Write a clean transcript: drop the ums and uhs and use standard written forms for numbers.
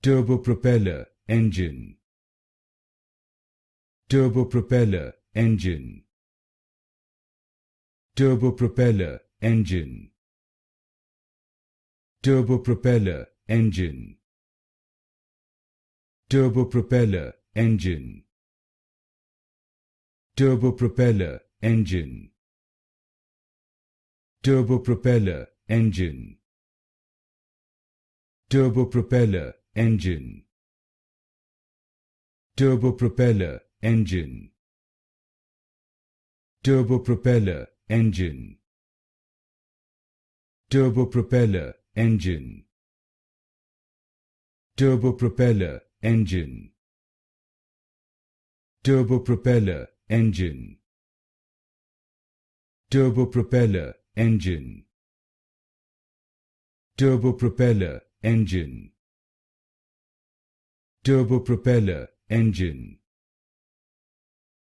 Turbo-propeller engine. Turbo-propeller engine. Turbo-propeller engine. Turbo-propeller engine. Turbo-propeller engine. Turbo-propeller engine. Turbo-propeller engine. Turbo-propeller engine. Turbo-propeller engine. Turbo-propeller engine. Turbo-propeller engine. Turbo-propeller engine. Turbo-propeller engine. Turbo-propeller engine. Turbo-propeller engine. Turbo-propeller engine.